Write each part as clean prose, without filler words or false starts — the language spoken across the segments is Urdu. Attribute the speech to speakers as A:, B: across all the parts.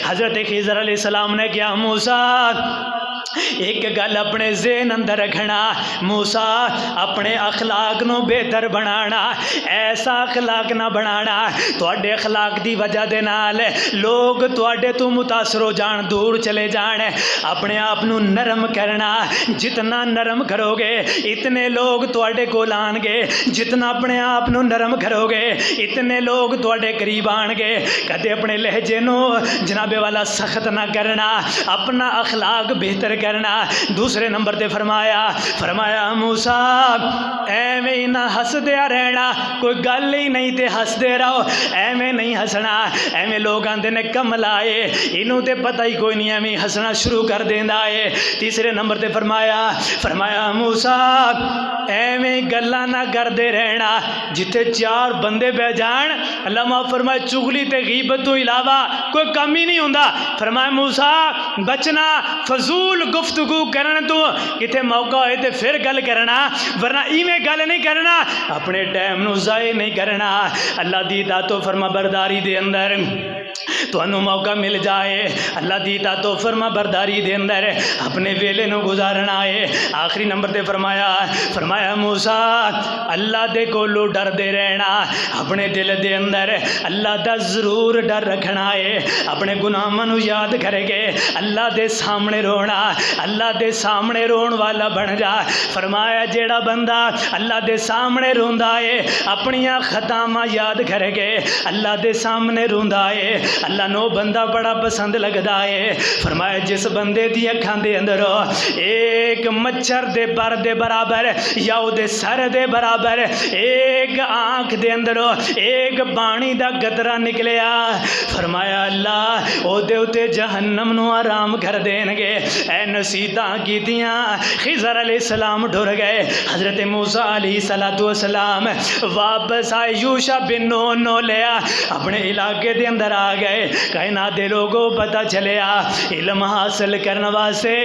A: حضرت خضر علیہ السلام نے کیا موسیٰ ایک گل اپنے ذہن اندر رکھنا، موسیٰ اپنے اخلاق نو بہتر بنانا، ایسا اخلاق نہ بنانا تواڈے اخلاق دی وجہ دے نال لوگ تواڈے تو متاثر ہو جان، دور چلے جان۔ اپنے آپ نو نرم کرنا، جتنا نرم کرو گے اتنے لوگ تواڈے کول آن گے، جتنا اپنے آپ نو نرم کرو گے اتنے لوگ تواڈے قریب آن گے۔ کدے اپنے لہجے نو جناب والا سخت نہ کرنا، اپنا اخلاق بہتر کرنا۔ دوسرے نمبر تے فرمایا موسیٰ ایویں ہی نہ ہس دیا رہنا، کوئی گل ہی نہیں تے ہس دے رہو، ایویں نہیں ہسنا، ایویں لوگ آندے نے کمل آئے انہوں تے پتہ ہی کوئی نہیں، ایویں ہسنا شروع کر دیندا ہے۔ تیسرے نمبر تے فرمایا موسیٰ ایویں گلاں نہ کردے رہنا، جتھے چار بندے بہ جان اللہ معاف فرمائے چغلی تے غیبت تو علاوہ کوئی کم ہی نہیں ہوندا۔ فرمایا موسیٰ بچنا فضول گفتگو کرن تو، کتے موقع ہوئے تے پھر گل کرنا، ورنہ ایویں گل نہیں کرنا، اپنے ٹائم نو ضائع نہیں کرنا۔ اللہ دی اطاعت و فرما برداری دے اندر تانوں موقع مل جائے، اللہ دی اطاعت و فرما برداری دے اندر اپنے ویلے نو گزارنا ہے۔ آخری نمبر تے فرمایا موسیٰ اللہ دے کولو ڈر دے رہنا، اپنے دل دے اندر اللہ دا ضرور ڈر رکھنا ہے، اپنے گناہاں نو یاد کرے گے اللہ دے سامنے رونا، اللہ دے سامنے رون والا بن جا۔ فرمایا جیڑا بندہ اللہ دے سامنے روندا ہے اپنی خطاواں یاد کرے گے اللہ دے سامنے روندا ہے، اللہ نو بندہ بڑا پسند لگدا ہے۔ فرمایا جس بندے دی اکھاں دے اندر ایک مچھر دے پر دے برابر یا او دے سر دے برابر ایک آنکھ دے اندر ایک پانی دا قطرہ نکلیا، فرمایا اللہ او دے اتے جہنم نو آرام کر دین گے۔ اے نصیحتاں کیتیاں خضر علیہ السلام ڈر گئے، حضرت موسیٰ علیہ السلام واپس آئے، یوشع بن نون نو لیا اپنے علاقے دے اندر آ گئے۔ کائنات دے لوگوں پتہ چلیا علم حاصل کرنے واسطے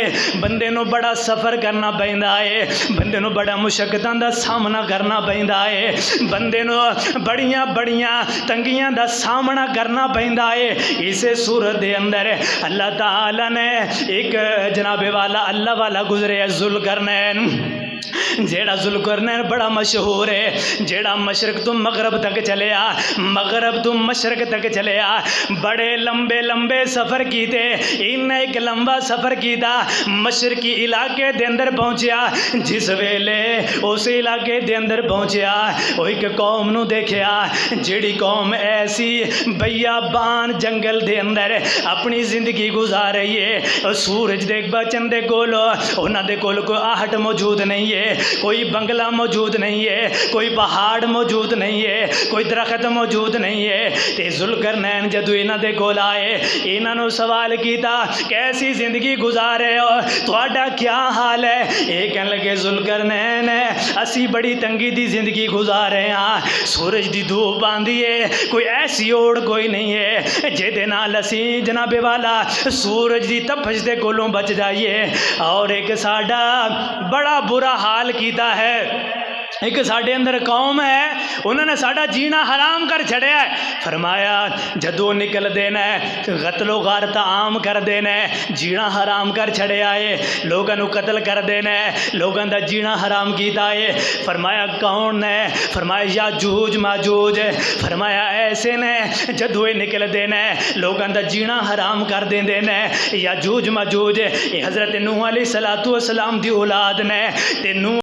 A: بندے نو بڑا سفر کرنا پیندا ہے، بندے نو بڑا مشقتاں دا سامنا کرنا پیندا ہے، بندے نو بڑیاں تنگیاں دا سامنا کرنا پیندا ہے۔ اسے صورت دے اندر اللہ تعالی نے ایک جناب والا اللہ والا گزرے ذوالقرنین، جیڑا ذوالقرنین بڑا مشہور ہے، جیڑا مشرق تو مغرب تک چلیا، مغرب تو مشرق تک چلیا، بڑے لمبے سفر کیتے، انہیں ایک لمبا سفر کیتا، مشرقی علاقے دے اندر پہنچیا، جس ویلے اس علاقے دے اندر پہنچیا وہ ایک قوم نو دیکھیا جیڑی قوم ایسی بیابان جنگل دے اندر اپنی زندگی گزار رہی ہے۔ سورج دے بچن دے کول انہاں دے کول کوئی آہٹ موجود نہیں ہے، کوئی بنگلہ موجود نہیں ہے، کوئی پہاڑ موجود نہیں ہے، کوئی درخت موجود نہیں ہے۔ تے ذوالقرنین جدو انہاں دے کول آئے انہاں نو سوال کیتا کیسی زندگی گزارے ہو، تہاڈا کیا حال ہے؟ یہ کہنے لگے ذوالقرنین اسی بڑی تنگی دی زندگی گزار رہے ہاں، سورج دی دھوپ آندی ہے، کوئی ایسی اوڑ کوئی نہیں ہے جے دے نال اسی جناب والا سورج دی تپش دے کولوں بچ جائیے، اور ایک ساڈا بڑا برا حال کیتا ہے، ایک ساڈے اندر قوم ہے انہوں نے ساڈا جینا حرام کر چھڑیا ہے۔ فرمایا جدو نکل دینا ہے قتل و غارت عام کر دینا ہے، جینا حرام کر چھڑیا ہے، لوگوں نو قتل کر دینا ہے، لوگوں دا جینا حرام کیتا ہے۔ فرمایا کون ہے؟ فرمایا یاجوج ماجوج، فرمایا ایسے نے جدو نکل دینا ہے لوگوں دا جینا حرام کر دینا ہے۔ یاجوج ماجوج یہ حضرت نوح علیہ السلام دی اولاد نے، تے نوح